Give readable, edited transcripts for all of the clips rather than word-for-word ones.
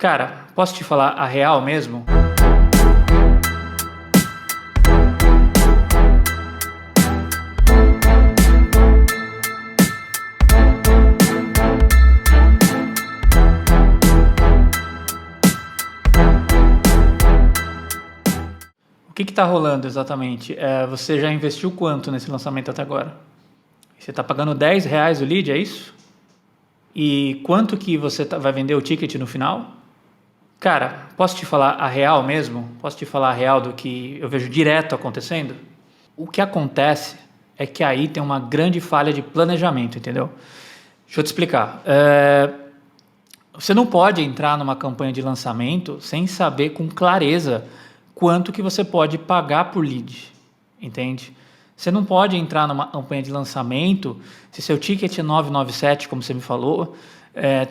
Cara, posso te falar a real mesmo? O que está rolando exatamente? Você já investiu quanto nesse lançamento até agora? Você está pagando R$10 o lead, é isso? E quanto que você vai vender o ticket no final? Cara, posso te falar a real mesmo? Posso te falar a real do que eu vejo direto acontecendo? O que acontece é que aí tem uma grande falha de planejamento, entendeu? Deixa eu te explicar. Você não pode entrar numa campanha de lançamento sem saber com clareza quanto que você pode pagar por lead, entende? Você não pode entrar numa campanha de lançamento se seu ticket é 997, como você me falou,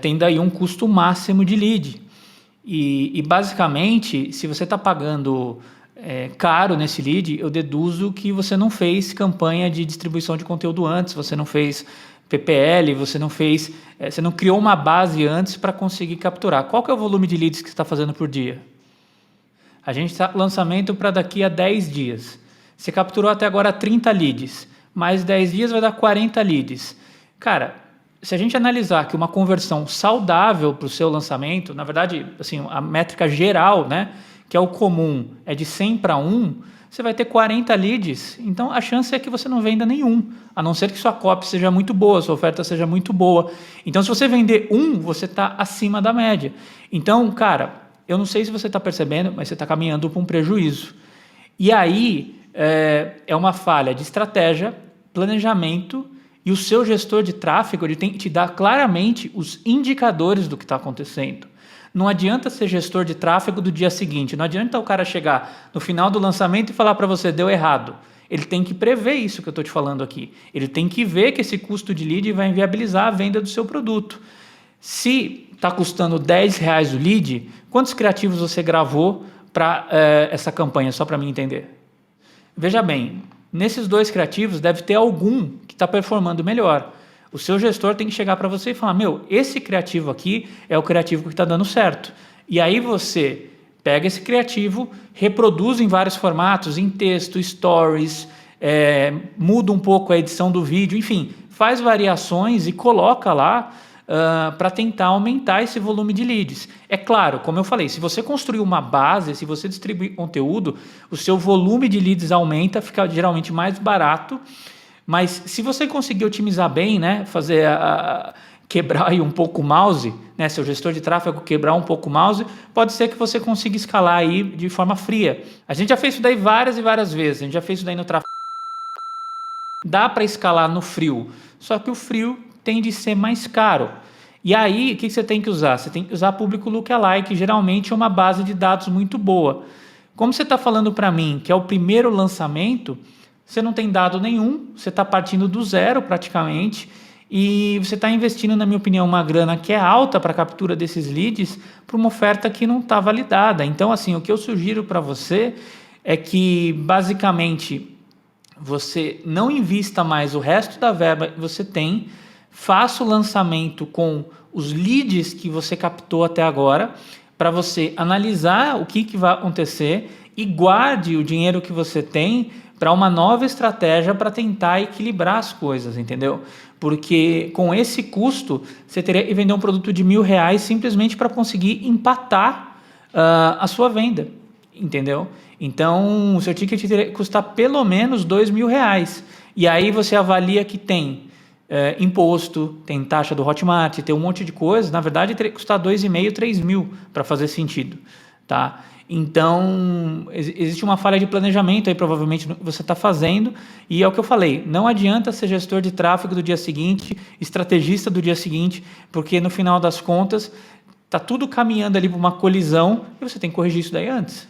tendo aí um custo máximo de lead. E basicamente, se você está pagando caro nesse lead, eu deduzo que você não fez campanha de distribuição de conteúdo antes, você não fez PPL, você não criou uma base antes para conseguir capturar. Qual que é o volume de leads que você está fazendo por dia? A gente está lançamento para daqui a 10 dias. Você capturou até agora 30 leads, mais 10 dias vai dar 40 leads. Cara, se a gente analisar que uma conversão saudável para o seu lançamento, na verdade, assim, a métrica geral, né, que é o comum, é de 100 para 1, você vai ter 40 leads, então a chance é que você não venda nenhum, a não ser que sua copy seja muito boa, sua oferta seja muito boa. Então, se você vender você está acima da média. Então, cara, eu não sei se você está percebendo, mas você está caminhando para um prejuízo. E aí é uma falha de estratégia, planejamento, e o seu gestor de tráfego ele tem que te dar claramente os indicadores do que está acontecendo. Não adianta ser gestor de tráfego do dia seguinte, não adianta o cara chegar no final do lançamento e falar para você, deu errado. Ele tem que prever isso que eu estou te falando aqui. Ele tem que ver que esse custo de lead vai inviabilizar a venda do seu produto. Se está custando R$10 o lead, quantos criativos você gravou para essa campanha, só para mim entender? Veja bem, nesses 2 criativos deve ter algum que está performando melhor. O seu gestor tem que chegar para você e falar, esse criativo aqui é o criativo que está dando certo. E aí você pega esse criativo, reproduz em vários formatos, em texto, stories, muda um pouco a edição do vídeo, enfim, faz variações e coloca lá para tentar aumentar esse volume de leads. É claro, como eu falei, se você construir uma base, se você distribuir conteúdo, o seu volume de leads aumenta, fica geralmente mais barato, mas se você conseguir otimizar bem, né, fazer quebrar aí um pouco o mouse, né, seu gestor de tráfego quebrar um pouco o mouse, pode ser que você consiga escalar aí de forma fria. A gente já fez isso daí várias e várias vezes, a gente já fez isso daí no tráfego. Dá para escalar no frio, só que o frio tende a ser mais caro. E aí, o que você tem que usar? Você tem que usar público lookalike, geralmente é uma base de dados muito boa. Como você está falando para mim que é o primeiro lançamento, você não tem dado nenhum, você está partindo do zero praticamente, e você está investindo, na minha opinião, uma grana que é alta para a captura desses leads para uma oferta que não está validada. Então, assim, o que eu sugiro para você é que, basicamente, você não invista mais o resto da verba que você tem, faça o lançamento com os leads que você captou até agora, para você analisar o que vai acontecer e guarde o dinheiro que você tem para uma nova estratégia para tentar equilibrar as coisas, entendeu? Porque com esse custo, você teria que vender um produto de R$1.000 simplesmente para conseguir empatar a sua venda, entendeu? Então, o seu ticket teria que custar pelo menos R$2.000. E aí você avalia que tem imposto, tem taxa do Hotmart, tem um monte de coisa. Na verdade, teria que custar R$2.500, R$3.000 para fazer sentido, tá? Então, existe uma falha de planejamento aí, provavelmente, no que você está fazendo, e é o que eu falei, não adianta ser gestor de tráfego do dia seguinte, estrategista do dia seguinte, porque no final das contas, está tudo caminhando ali para uma colisão, e você tem que corrigir isso daí antes.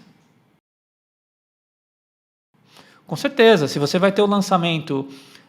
Com certeza, se você vai ter o lançamento,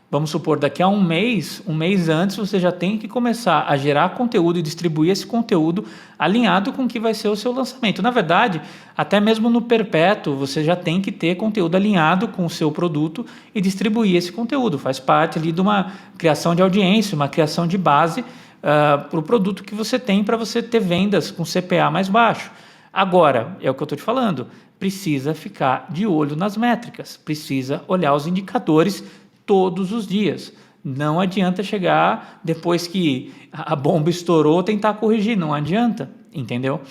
vamos supor, daqui a um mês antes, você já tem que começar a gerar conteúdo e distribuir esse conteúdo alinhado com o que vai ser o seu lançamento. Na verdade, até mesmo no perpétuo, você já tem que ter conteúdo alinhado com o seu produto e distribuir esse conteúdo. Faz parte ali de uma criação de audiência, uma criação de base para o produto que você tem, para você ter vendas com CPA mais baixo. Agora, é o que eu estou te falando, precisa ficar de olho nas métricas, precisa olhar os indicadores todos os dias. Não adianta chegar depois que a bomba estourou, tentar corrigir, não adianta, entendeu?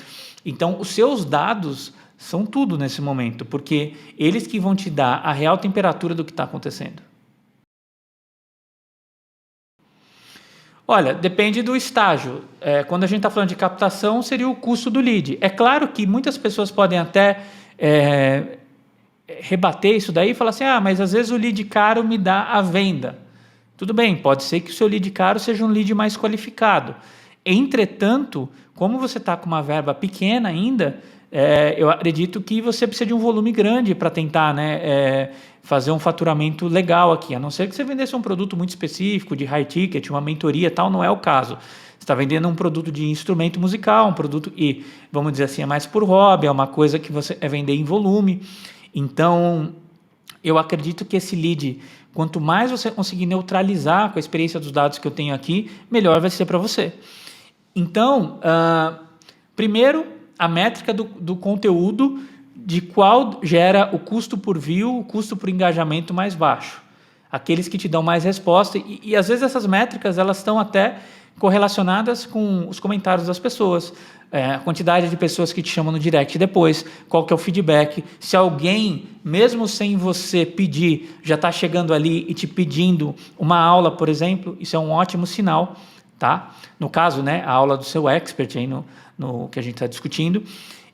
Então, os seus dados são tudo nesse momento, porque eles que vão te dar a real temperatura do que está acontecendo. Olha, depende do estágio. Quando a gente está falando de captação, seria o custo do lead. É claro que muitas pessoas podem até rebater isso daí e falar assim, mas às vezes o lead caro me dá a venda. Tudo bem, pode ser que o seu lead caro seja um lead mais qualificado. Entretanto, como você está com uma verba pequena ainda, eu acredito que você precisa de um volume grande para tentar fazer um faturamento legal aqui, a não ser que você vendesse um produto muito específico, de high ticket, uma mentoria, tal, não é o caso. Você está vendendo um produto de instrumento musical, um produto que, vamos dizer assim, é mais por hobby, é uma coisa que você é vender em volume. Então, eu acredito que esse lead, quanto mais você conseguir neutralizar com a experiência dos dados que eu tenho aqui, melhor vai ser para você. Então, primeiro, a métrica do conteúdo, de qual gera o custo por view, o custo por engajamento mais baixo. Aqueles que te dão mais resposta. E às vezes essas métricas elas estão até correlacionadas com os comentários das pessoas. A quantidade de pessoas que te chamam no direct depois, qual que é o feedback. Se alguém, mesmo sem você pedir, já está chegando ali e te pedindo uma aula, por exemplo, isso é um ótimo sinal. Tá? No caso, a aula do seu expert aí no que a gente está discutindo.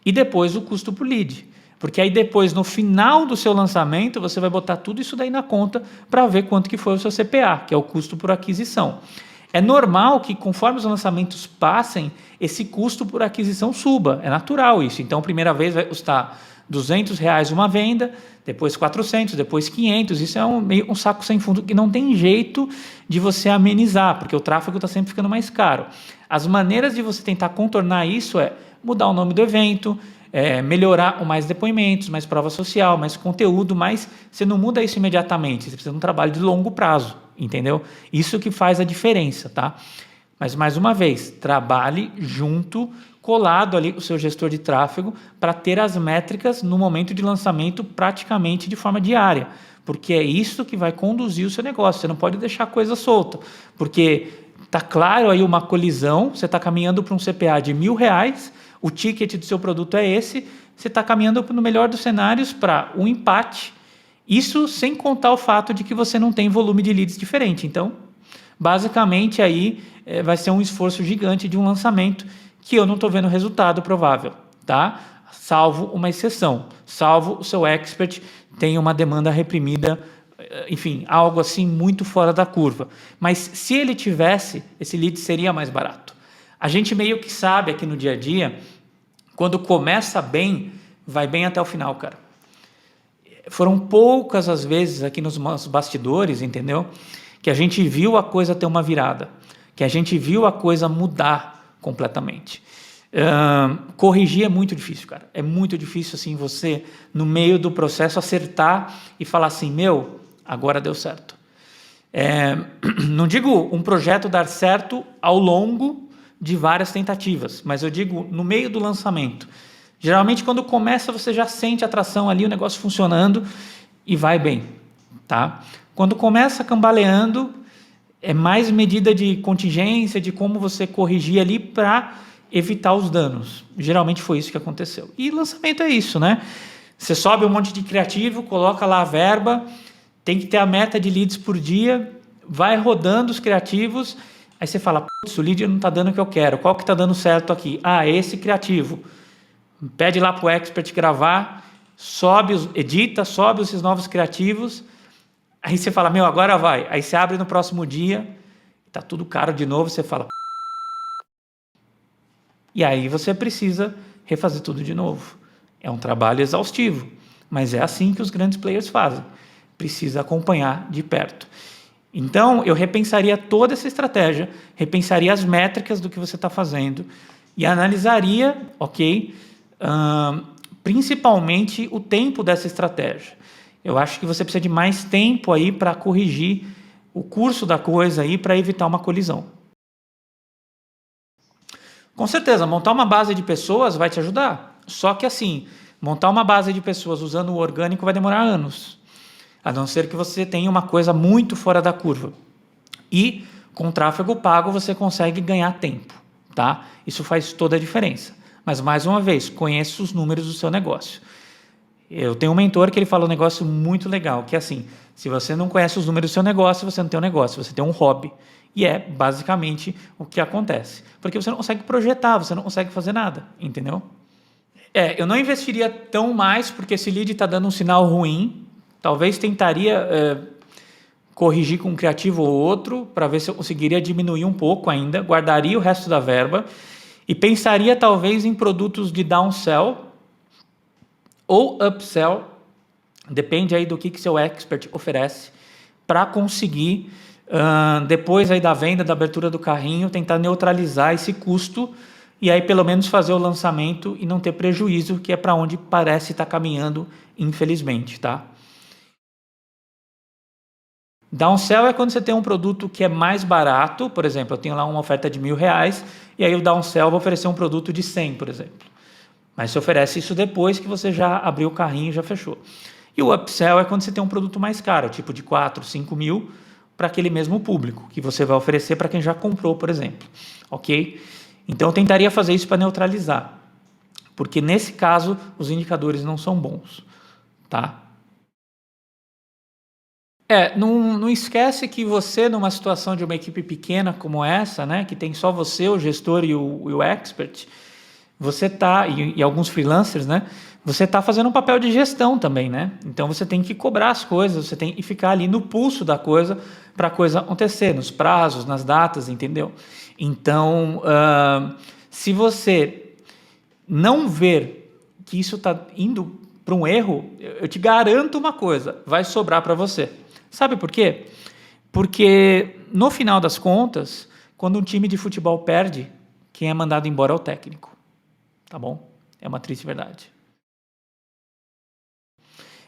E depois o custo por lead. Porque aí depois, no final do seu lançamento, você vai botar tudo isso daí na conta para ver quanto que foi o seu CPA, que é o custo por aquisição. É normal que conforme os lançamentos passem, esse custo por aquisição suba. É natural isso. Então, a primeira vez vai custar R$200 uma venda, depois 400, depois 500. Isso é meio um saco sem fundo que não tem jeito de você amenizar, porque o tráfego está sempre ficando mais caro. As maneiras de você tentar contornar isso é mudar o nome do evento, melhorar mais depoimentos, mais prova social, mais conteúdo, mas você não muda isso imediatamente, você precisa de um trabalho de longo prazo, entendeu? Isso que faz a diferença, tá? Mas, mais uma vez, trabalhe junto, colado ali com o seu gestor de tráfego para ter as métricas no momento de lançamento praticamente de forma diária, porque é isso que vai conduzir o seu negócio, você não pode deixar a coisa solta, porque está claro aí uma colisão, você está caminhando para um CPA de R$1.000, o ticket do seu produto é esse, você está caminhando no melhor dos cenários para um empate, isso sem contar o fato de que você não tem volume de leads diferente. Então, basicamente aí vai ser um esforço gigante de um lançamento que eu não estou vendo resultado provável, tá? Salvo uma exceção, salvo o seu expert tenha uma demanda reprimida, enfim, algo assim muito fora da curva. Mas se ele tivesse, esse lead seria mais barato. A gente meio que sabe aqui no dia a dia, quando começa bem, vai bem até o final, cara. Foram poucas as vezes aqui nos bastidores, entendeu? Que a gente viu a coisa ter uma virada, que a gente viu a coisa mudar completamente. Corrigir é muito difícil, cara. É muito difícil assim você, no meio do processo, acertar e falar assim, agora deu certo. Não digo um projeto dar certo ao longo de várias tentativas, mas eu digo no meio do lançamento. Geralmente quando começa você já sente a atração ali, o negócio funcionando e vai bem, tá? Quando começa cambaleando, é mais medida de contingência, de como você corrigir ali para evitar os danos. Geralmente foi isso que aconteceu. E lançamento é isso, né? Você sobe um monte de criativo, coloca lá a verba, tem que ter a meta de leads por dia, vai rodando os criativos, aí você fala, putz, o lead não está dando o que eu quero, qual que está dando certo aqui? Esse criativo. Pede lá para o expert gravar, edita, sobe esses novos criativos, aí você fala, agora vai. Aí você abre no próximo dia, está tudo caro de novo, você fala... E aí você precisa refazer tudo de novo. É um trabalho exaustivo, mas é assim que os grandes players fazem. Precisa acompanhar de perto. Então, eu repensaria toda essa estratégia, repensaria as métricas do que você está fazendo e analisaria, principalmente o tempo dessa estratégia. Eu acho que você precisa de mais tempo aí para corrigir o curso da coisa aí para evitar uma colisão. Com certeza, montar uma base de pessoas vai te ajudar. Só que assim, montar uma base de pessoas usando o orgânico vai demorar anos. A não ser que você tenha uma coisa muito fora da curva. E com tráfego pago você consegue ganhar tempo, tá? Isso faz toda a diferença. Mas mais uma vez, conheça os números do seu negócio. Eu tenho um mentor que ele fala um negócio muito legal, que é assim, se você não conhece os números do seu negócio, você não tem um negócio, você tem um hobby. E é basicamente o que acontece. Porque você não consegue projetar, você não consegue fazer nada, entendeu? Eu não investiria tão mais, porque esse lead está dando um sinal ruim. Talvez tentaria corrigir com um criativo ou outro, para ver se eu conseguiria diminuir um pouco ainda, guardaria o resto da verba e pensaria talvez em produtos de downsell ou upsell, depende aí do que seu expert oferece, para conseguir, depois aí da venda, da abertura do carrinho, tentar neutralizar esse custo e aí pelo menos fazer o lançamento e não ter prejuízo, que é para onde parece estar caminhando, infelizmente, tá? Downsell é quando você tem um produto que é mais barato, por exemplo, eu tenho lá uma oferta de R$1.000 e aí o downsell vai oferecer um produto de 100, por exemplo. Mas você oferece isso depois que você já abriu o carrinho e já fechou. E o upsell é quando você tem um produto mais caro, tipo de 4, 5 mil, para aquele mesmo público, que você vai oferecer para quem já comprou, por exemplo. Ok? Então eu tentaria fazer isso para neutralizar. Porque nesse caso, os indicadores não são bons. Tá? Não esquece que você, numa situação de uma equipe pequena como essa, né, que tem só você, o gestor e o expert, você tá, e alguns freelancers, né, você está fazendo um papel de gestão também, né? Então você tem que cobrar as coisas, você tem que ficar ali no pulso da coisa para a coisa acontecer, nos prazos, nas datas, entendeu? Então, se você não ver que isso está indo para um erro, eu te garanto uma coisa, vai sobrar para você. Sabe por quê? Porque, no final das contas, quando um time de futebol perde, quem é mandado embora é o técnico. Tá bom? É uma triste verdade.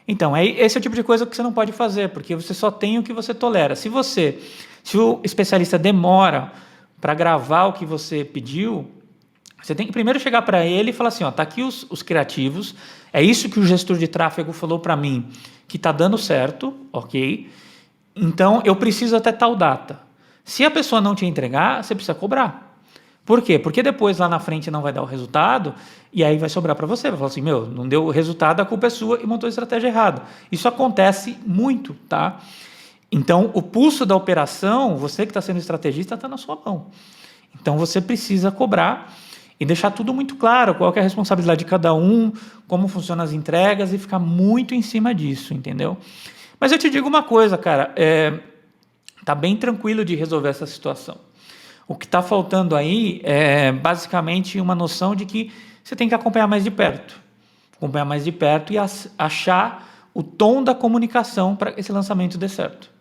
Então, esse é o tipo de coisa que você não pode fazer, porque você só tem o que você tolera. Se o especialista demora para gravar o que você pediu, você tem que primeiro chegar para ele e falar assim, ó, tá aqui os criativos, é isso que o gestor de tráfego falou para mim, que está dando certo, ok? Então, eu preciso até tal data. Se a pessoa não te entregar, você precisa cobrar. Por quê? Porque depois lá na frente não vai dar o resultado e aí vai sobrar para você. Vai falar assim, não deu o resultado, a culpa é sua e montou a estratégia errada. Isso acontece muito, tá? Então, o pulso da operação, você que está sendo estrategista, está na sua mão. Então, você precisa cobrar e deixar tudo muito claro, qual é a responsabilidade de cada um, como funcionam as entregas e ficar muito em cima disso, entendeu? Mas eu te digo uma coisa, cara, tá bem tranquilo de resolver essa situação. O que está faltando aí é basicamente uma noção de que você tem que acompanhar mais de perto. Acompanhar mais de perto e achar o tom da comunicação para que esse lançamento dê certo.